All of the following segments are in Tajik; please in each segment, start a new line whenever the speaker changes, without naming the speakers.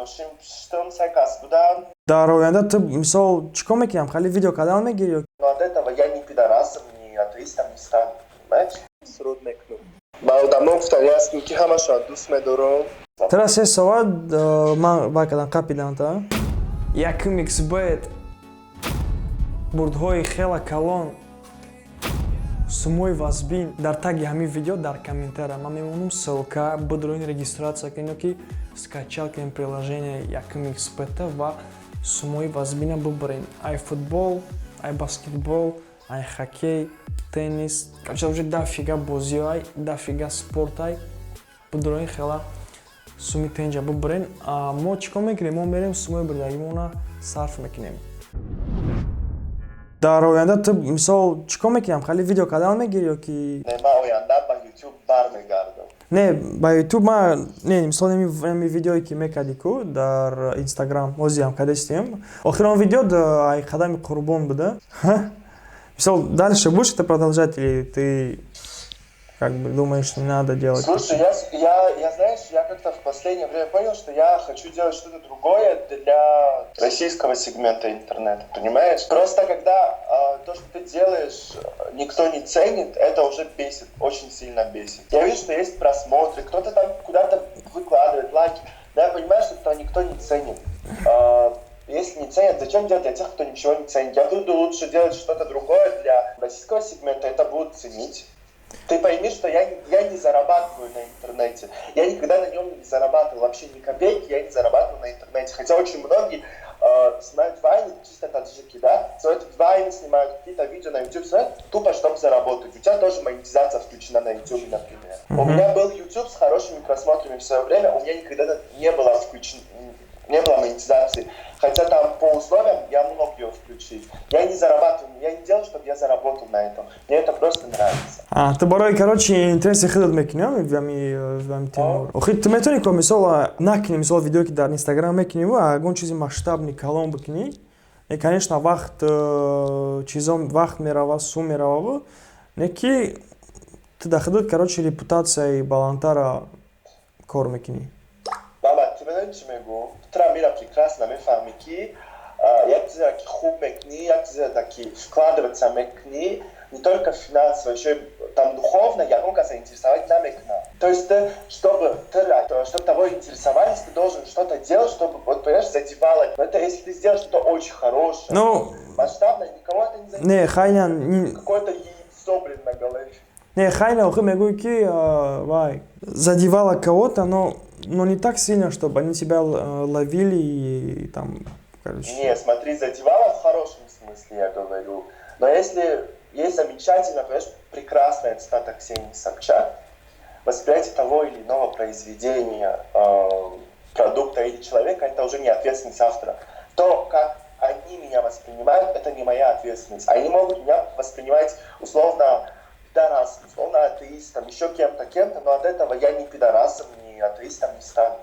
шим сайкас будан.
Дар оянда ту мисол чикор мекунам? Хали видео канал мегирӣ?
Но от этого я не пидорасом, не атеистом не стану, понимаешь? Срод мекну. Ба одамон гуфтам, ясн ки ҳамашон дӯст медорам.
Тара 3 соат ман вай кардам қапидам та. ЯКУМИСБЕТ бурдҳои хела калон сумои вазбин дар таги ҳамин видео дар комментария ман мемонам ссылка бидроин регистрация кунед ки скачал кунем приложение ЯКУМИСБЕТ ва сумои вазбина бибарен. Ай футбол, ай баскетбол, ай хоккей, теннис. Короче, уже дафига бозиҳои, дафига спортай бидроин хела суми тенҷа бибарен. Мо чӣ кор мекунем? Мо мерем сумои бурдагимона сарф мекунем. Дар оянда ту мисол чӣ кор мекунам? Хали видео канал мегирӣ ё ки?
Не, ман оянда ба YouTube бармегардам.
Не, ба YouTube ман не мисол нами видеое ки мекарди ку дар Инстаграм озиам кадестем. Охир он видео да ай қадами қурбон буда. Мисол дальше будешь это продолжать или ты как бы думаешь, не надо делать?
Слушай, я знаешь, я как-то в последнее время понял, что я хочу делать что-то другое для российского сегмента интернета, понимаешь? Просто когда то, что ты делаешь, никто не ценит, это уже бесит, очень сильно бесит. Я вижу, что есть просмотры, кто-то там куда-то выкладывает лайки, но я понимаю, что это никто не ценит. Если не ценят, зачем делать для тех, кто ничего не ценит? Я буду лучше делать что-то другое для российского сегмента, это будут ценить. Ты пойми, что я не зарабатываю на интернете. Я никогда на нем не зарабатывал. Вообще ни копейки я не зарабатывал на интернете. Хотя очень многие снимают вайны, чисто таджики, да? Снимают вайны, снимают какие-то видео на YouTube, снимают тупо, чтобы заработать. У тебя тоже монетизация включена на YouTube, например. У меня был YouTube с хорошими просмотрами в свое время. У меня никогда не было монетизации. Хотя там по условиям я мог ее включить. Я не зарабатываю, я не делаю, чтобы я заработал на этом. Мне это просто нравится.
Ты барои, короче, интересный хедот мекунем вами тему. Охи, ты метони ко мисола накни мисол видео ки дар Инстаграм мекуни ва агон чизи масштабни калон бикуни. И конечно вақт чизом вақт мерава, сум мерава. Неки ты да хедот, короче, репутация и балантара кор мекуни.
Баба, ты мене чӣ мегӯ? Тра мира прекрасно мефаҳмӣ ки як чизе ки хуб мекунӣ, як чизе ки вкладываться мекунӣ, не только финансово, еще и там духовно, ягон каса интересовать намекна. То есть ты, чтобы того интересовались, ты должен что-то делать, чтобы, вот понимаешь, задевало. Но это если ты сделаешь что-то очень хорошее, масштабное, никого это не задевает.
Не, хайня...
Какое-то яйцо, блин, на голове.
Не, хайня, охи мегӯи ки вай, задевало кого-то, но не так сильно, чтобы они тебя ловили и там, короче...
Не, смотри, задевало в хорошем смысле, я говорю. Но если есть замечательно, понимаешь, прекрасная цитата Ксении Собчак, восприятие того или иного произведения, продукта или человека, это уже не ответственность автора. То, как они меня воспринимают, это не моя ответственность. Они могут меня воспринимать условно пидорасом, условно атеистом, еще кем-то, но от этого я не пидорасом, не атеистом не стану.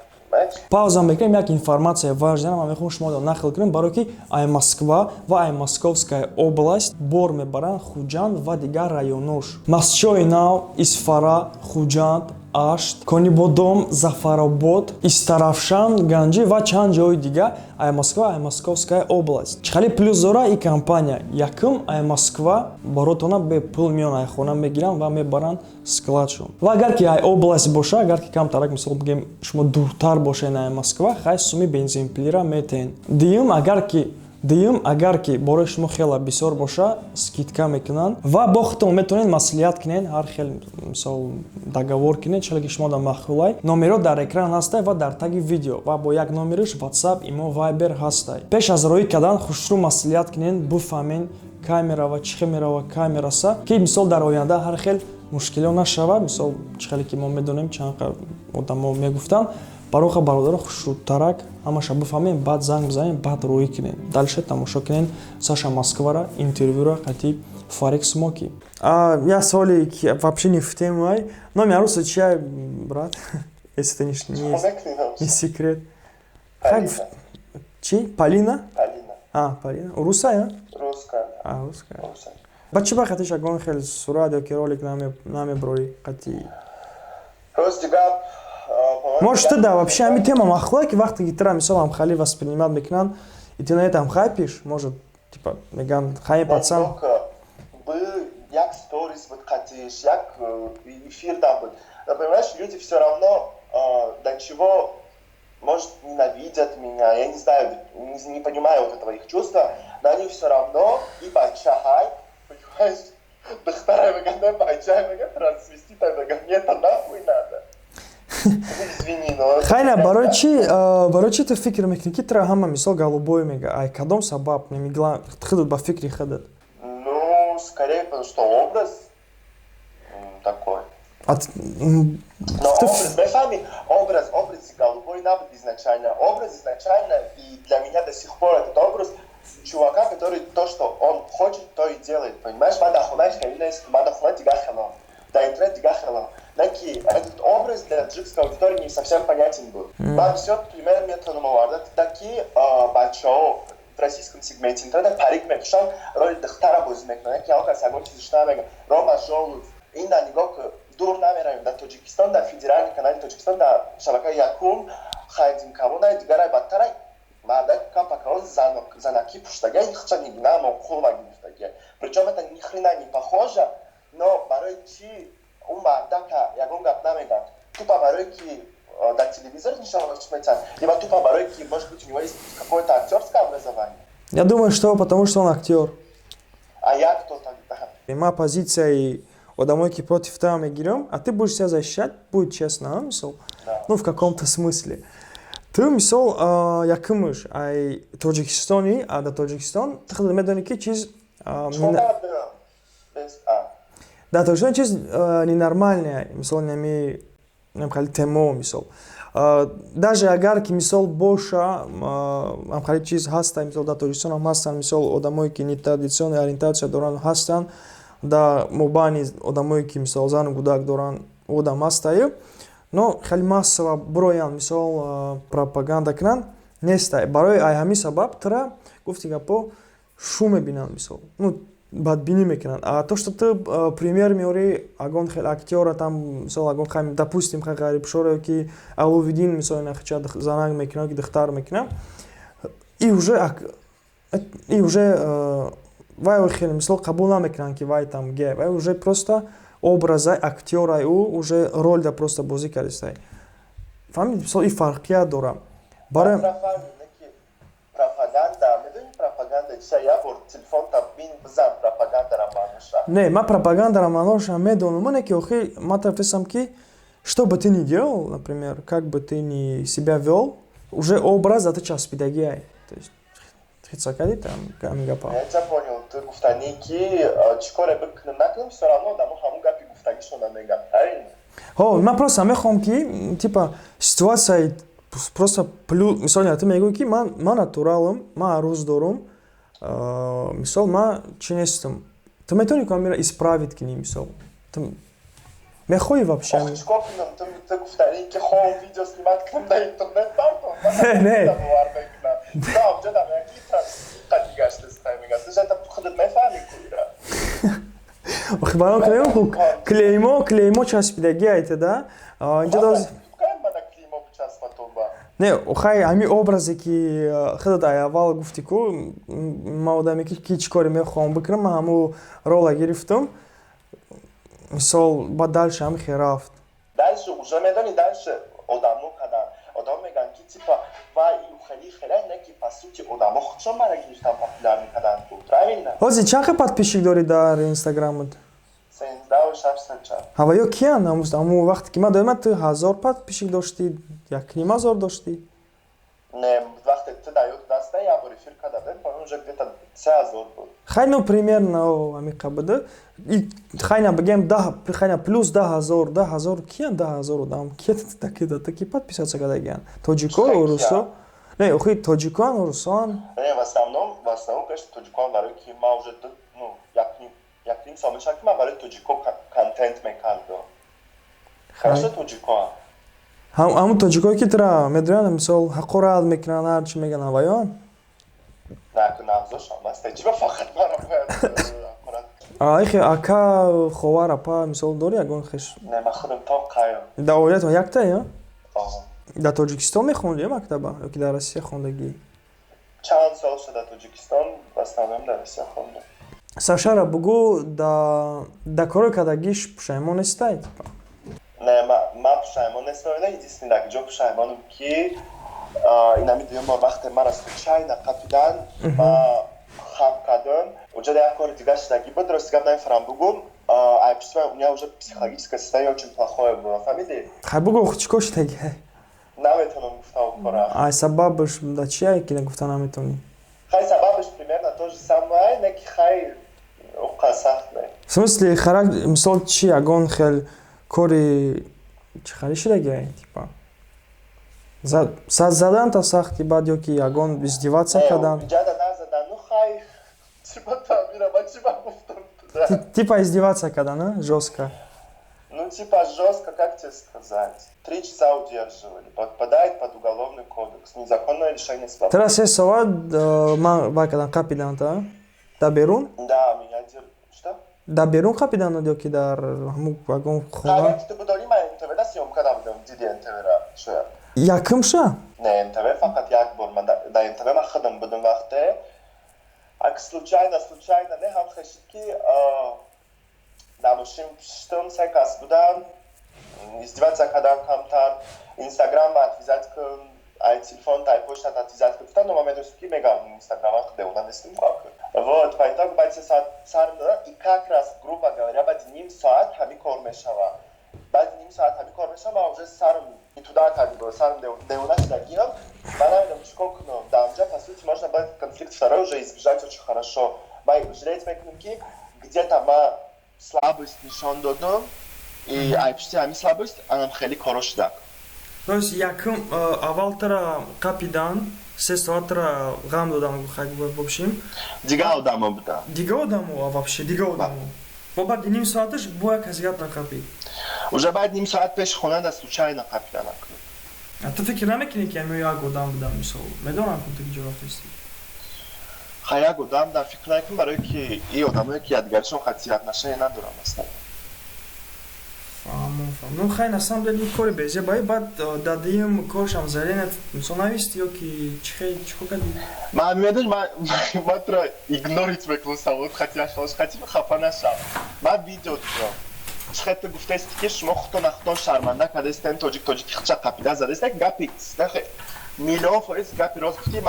Пауза мекунем, як информация важная, ман мехоҳам шуморо нақл кунем, барои ки ай Москва ва ай Московская область бор мебаранд Хуҷанд ва дигар районош. Масчои Нав, Исфара, Хуҷанд, Ашт, Конибодом, Зафаробод, Истарафшан, Ганҷи ва чанд ҷои дигар ай Москва, ай Московская область. Чихали плюс зора и компания Якум ай Москва баротона бе пул миён ай хона мегиранд ва мебаранд складшон. Ва агар ки ай область боша, агар ки камтарак мисол бигем шумо дуртар бошед ай Москва, хай суми бензинпилира метен. Дуюм, агар ки борои шумо хела бисёр боша, скидка мекунанд ва бо худтон метавонед маслиҳат кунед, ҳар хел мисол договор кунед, чале ки шумо дар махулай номеро дар экран ҳастай ва дар таги видео ва бо як номериш WhatsApp, имо ВАЙБЕР ҳастай. Пеш аз роҳи кардан хушрӯ маслиҳат кунед, буфаҳмед камера ва чӣ хел мерава камераса, ки мисол дар оянда ҳар хел мушкило нашавад. Мисол чӣ хеле ки мо медонем чанд одамо мегуфтанд, бароха бародаро хушрӯтарак ҳамаша буфаҳмем, баъд занг бизанем, баъд роҳӣ кунем. Дальше тамошо кунем Саша Москвара, интервюра қати Фарик Смоки. Я соли ки вообще не в тему, ай. Номер аруса чай, брат? Если это не секрет.
Полина.
Чи? Полина?
Полина.
Полина. Русская?
Русская.
Русская. Бачи ба қати шагон хел сурад ё ки ролик наме брои қати.
Просто гап
Может, да, вообще, ами тема махла, ки вақти ки тра, мисол, ам хали воспринимат мекунанд, и ты на этом хайпишь, может, типа, меган, хай пацан.
Як сторис вот хотишь, як эфир да будет. Понимаешь, люди все равно до чего, может, ненавидят меня, я не знаю, не понимаю вот этого их чувства, но они все равно и бачахай, понимаешь, доктора выгодно бачахай, выгодно трансвестита, выгодно, это нахуй надо. Извини, но...
Хайна, барочи ты фикр мекни, ки тра хама мисол голубой мега, ай кадом сабаб, мемигла, хидут ба фикри хидут.
Ну, скорее, потому что образ такой. Но образ, мы сами, образ голубой навык изначально. Образ изначально, и для меня до сих пор этот образ чувака, который то, что он хочет, то и делает. Понимаешь? Да, интернет дигахала. Этот образ для таджикской аудитории не совсем понятен был. Вам все примерно методом варда. Такие большого в российском сегменте интернета парик мекшан роли дохтара бузмек. Наки алка сагончи зашнамега. Рома Жолов. Инда нигок дур намераем до Таджикистан, до федеральный канал Таджикистан, до шабака Якум, хайдин кавуна, дигарай баттарай. Мадак капакаон занаки пуштаге, ихча нигна, но хулма гифтаге. Причем это ни хрена не похоже, но барой чи умардака ягон гапнамега. Тупо барой ки до телевизора ничего не смотрят, либо тупо барой ки, может быть, у него есть какое-то актерское образование.
Я думаю, что потому что он актер.
А я кто тогда?
Моя позиция и одомойки против тебя мы берем, а ты будешь себя защищать, будет честно, а, мисол?
Да.
Ну, в каком-то смысле. Ты, мисол, якумыш, ай Таджикистани, а до Таджикистан, ты ходил медоники через... Да, Таджикистан через ненормальное, мисол, не имеет, не имеет тему, мисол. Даже агарки, мисол, больше, амхали через хастан, мисол, до Таджикистана хастан, мисол, одомойки нетрадиционная ориентация доран хастан, да мобани одамойки мисол зан гудак доран одам ҳастаю, но хеле массово броян мисол пропаганда кунанд нестай. Барои ай ҳамин сабаб тра гуфти гапо шу мебинанд мисол, ну бадбинӣ мекунанд. А то, что ты пример меори агон хеле актера там мисол агон хам допустим хай гарибшоро ки алувидин мисол нахча занак мекунад ки духтар мекунад и уже вай хеле мисол қабул намекунанд ки вай там ге, вай уже просто образай актерай ӯ уже роль да просто бозӣ кардистай. Фаҳмид мисол и фарқият дорам. Барои
пропаганда, медони пропаганда чия? Я бор телефон там бин бизан пропагандара маноша.
Не, ма пропагандара маноша медонам, оне ки охи ма тафисам ки что бы ты ни делал, например, как бы ты ни себя вел, уже образ да ты часпидаги ай. То есть хицакади там камигапа.
Я тебя понял. Ты гуфтани ки чикоре бикуним накуним, все равно дамо ҳамун гапи гуфтагишона мегам. Правильно?
Ман просто мехоҳам ки типа ситуация просто плюс, мисол ты мегӯи ки ман натуралам, ман арӯз дорам, мисол ман чи нестам. Ты метавонӣ камера исправит кунӣ, мисол. Ты мехоҳӣ вообще?
Чикор кунам? Ты гуфтани ки хоҳам видео снимат кунам дар интернет, бардом?
Не.
Да, обҷа дам яки қадигаштастай мегам. Ты же это худат мефаҳмӣ куира.
Охи барон клеймо часпидаги айта да. Инҷа доз не, охай ҳамин образе ки худат ай аввал гуфти ку ман одаме ки чӣ коре мехоҳам бикунам, ман ҳамун рола гирифтам. Мисол ба дальше ҳамин хе рафт.
Дальше уже медони дальше одамо кадан. Одам меган ки типа вай ин хеле не ки по сути одамо худшон мара гирифтан популярни кадан ку. Правильно?
Ҳозир чанд ха подписчик дорӣ дар инстаграмат?
13600.
Ҳава ё киян ҳамун вақте ки ман доиман ты 1000 подписчик доштӣ, 1500 доштӣ?
Не, вақте ты дар ёд даста я бор эфир кардам, по-моему уже где-то 3000 буд.
Хайно примерно ҳамиқа буда. Хайна бигем хайна плюс 10000 киян 10000 одам таки подписаться кардагиян? Тоҷикон, русо? Не, охи тоҷикон, русон?
Не, в основном, конечно, тоҷикон барои ки ман уже якним сол мешавад ки ман барои тоҷикон контент мекардам. Хорошо тоҷикон.
Ҳамун тоҷикое ки тра медонанд мисол ҳақора рад мекунанд, ҳар чӣ мегӯянд ҳаваён?
Не, навзошам аст. Чиба фақат мара бояд
ихе ака ховар апа мисол дорӣ ягон хеш?
Не, ман худам тоқаём.
Да оилатон яктае? Дар Тоҷикистон мехондӣ мактаба ёки дар Россия хондагӣ?
Чанд сол шуда Тоҷикистон, в основном дар Россия хондам.
Сашара бугӯ да кори кардагиш пушаймон нестай?
Не, ма пушаймон нестам. Единственное, ҷо пушаймонам ки инами дуюм бор вақте мара случайно қапидан ма хаб кардам. Уҷода як кори дига шудагӣ буд, рости гап намефаҳмам бугум. А у меня уже психологическое состояние очень плохое было, фамилии?
Хай бугу чӣ кор шудагӣ?
Наметонам гуфтам кора.
Ай сабабаш да чие ки гуфта наметонӣ?
Хай сабабаш примерно то же самое, не ки хай уқа сахт не.
В смысле характер, мисол чи ягон хел кори чӣ хари шудагӣ? Типа сад задан та сахти баъд ёки ягон издеваться кардан?
Ҷада назадан, ну хай чӣ ба табира, ба чӣ ба гуфтам?
Типа издеваться кардан, а? Жёстко.
Ну типа жестко, как тебе сказать? 3 часа удерживали, подпадает под уголовный кодекс, незаконное лишение свободы.
Тера 6 соат ман вайкадан қапидан та? Да берун?
Да, меня что?
Да берун қапидан ёки дар ҳамун вагон хона?
Как ты будешь ма НТВ да съемка да будем, диди НТВ-ра, что я?
Якымша?
Не, НТВ фақат як бор, да НТВ ма хадам будем вақте. Ак случайно, не ҳам хешид ки да бошим пиштам сай кас будан, издеваться кардан камтар, Инстаграм отвязать кун, ай телефон, ай почта отвязать кун. Гуфтам, но ма медонистам ки мегам Инстаграма де она не снимала. Вот, поэтому баъди сар дада и как раз, грубо говоря, баъди ним соат ҳами кор мешава. Баъди ним соат ҳами кор мешава, уже сарм и туда карди было, сарм деона шудагиам. Ма намедонам чӣ кор кунам. Да онҷа, по сути, можно будет конфликт второй уже избежать очень хорошо. Ма жалеть мекунам ки где-то ма слабость нишон додам и айпишти ҳами слабость анам хеле коро шудак.
То есть якум аввалтара қапидан 3 соатра ғам додан бобшим.
Дига одама буда.
Дига одаму вообще, дига одаму. Баъди ним соаташ бо як каси гап нақапид.
Уже баъд ним соат пеш хона да случайно қапидан акунам.
А ту фикр намекунӣ ки ами як одам будам мисол? Медонам ки ту ки ҷавоб ҳасти.
Ха як одам дар фикр накунам, барои ки ин одамое ки ядигаришон қатъи отношение надорам ҳастанд.
Фаҳмам. Ну хай на самом деле кори безебаи баъд дадим коршам заленат мисол нависти ёки чӣ кор кардӣ?
Ман медонӣ ман туро игнорить мекунам саволот хати хафа нашам. Ман видео дидам. Чӣ хел ту гуфтаисти ки шумо худтон шарманда кардаистед, тоҷики хича қапида задаистед, гапи миллион фоиз гапи рост гуфти.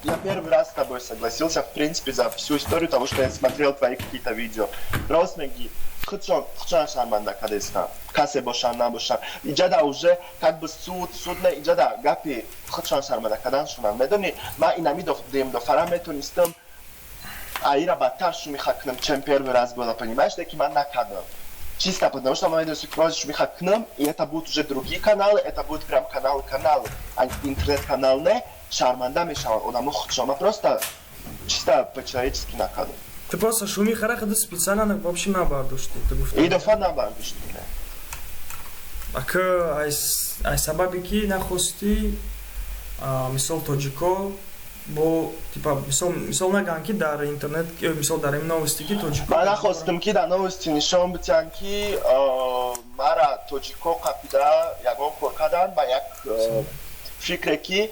Я первый раз с тобой согласился, в принципе, за всю историю того, что я смотрел твои какие-то видео. Рост меги худшон шарманда кардаистам. Касе бошам, набошам. Иҷада уже как бы суд не иҷада гапи худшон шарманда кардан шунам. Медонӣ, ман инами демдофара метонистам аира бадтар шумиха кунам, чем первый раз было, понимаешь, таки ман накардам. Чисто потому что мы шумиха к нам, и это будут уже другие каналы, это будут прям каналы, а интернет-канал не, шарманда мешал, он ама просто чисто по-человечески накадал.
Ты просто шумиха раха специально вообще набардошти.
И дофа набардошти, не.
Ака ай сабаби ки нахости мисол тоҷико бо типа мисол наган ки дар интернет мисол дар ин новости ки тоҷико
ман нахостам ки дар новости нишон битан ки мара тоҷико қапида ягон кор кардан ба як фикре ки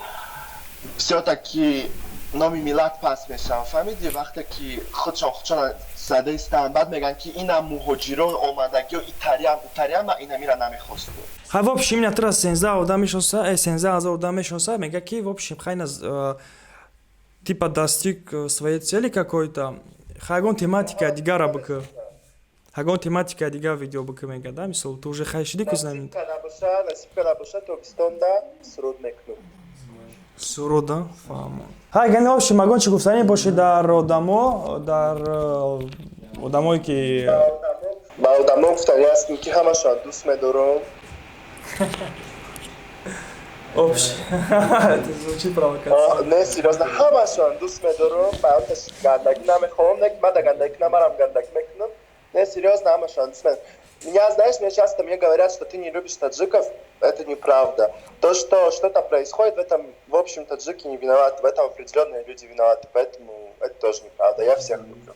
всё-таки номи миллат пас мешавад. Фаҳмидӣ, вақте ки худшон задаистанд, баъд мегӯянд ки инам муҳоҷирон омадагиё итариам, ман инамира намехостам.
Хай в общем меня тра 17 адам мешоса, 17,000 адам мешоса, мега ки в общем хайна типа достиг своей цели какой-то. Хагон тематика дигара быка. Хагон тематика дига видео быка мега, да, мисол ты уже хай шиди кузнамид.
Насибка набоша тобистонда суруд мекунам.
Суруда, фаҳмам. Хай гани общем магон чӣ гуфтанӣ бошед дар одамое ки
ба одамо гуфтанӣ ҳастем ки ҳамашон дӯст медорам.
Общ. Это звучит провокация.
Не, серьезно, ҳамашон дӯст медорам, баъдаш гандагӣ намехоҳам, ман да гандагӣ намарам, гандагӣ мекунам. Не, серьезно, ҳамашон дӯст медорам. Меня, знаешь, мне часто говорят, что ты не любишь таджиков, это неправда. То, что что-то происходит, в общем, таджики не виноваты, в этом определенные люди виноваты, поэтому это тоже неправда, я всех люблю.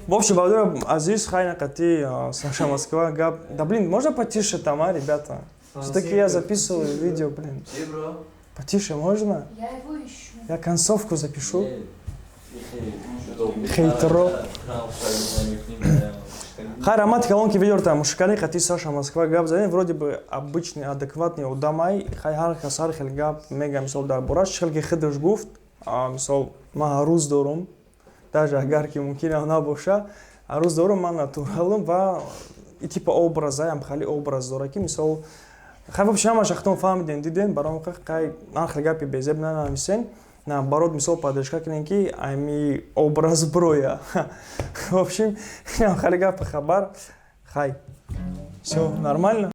В общем, Бадур Азиз, хайна кати, Саша Москва, гап. Да блин, можно потише там, ребята? Все-таки я записываю видео, блин. Потише можно?
Я его ищу.
Я концовку запишу. Хейтеро. Хай, рамат колонки видео там мушкани хати Саша Москва гап зани вроде бы обычный адекватный удамай хай хар хасар хел гап мега мисал дар бораш хел ки хидш гуфт мисал ма руз дорум даже агар ки мумкин она боша руз дорум ман натуралум ва и типа образаем хали образ дораки мисал хай вообще ма шахтон фамиден диден барам хай ан хел гапи безебна намисен наоборот, мисал поддержка клиники, ами образ броя. В общем, халига по хабар. Хай. Все нормально?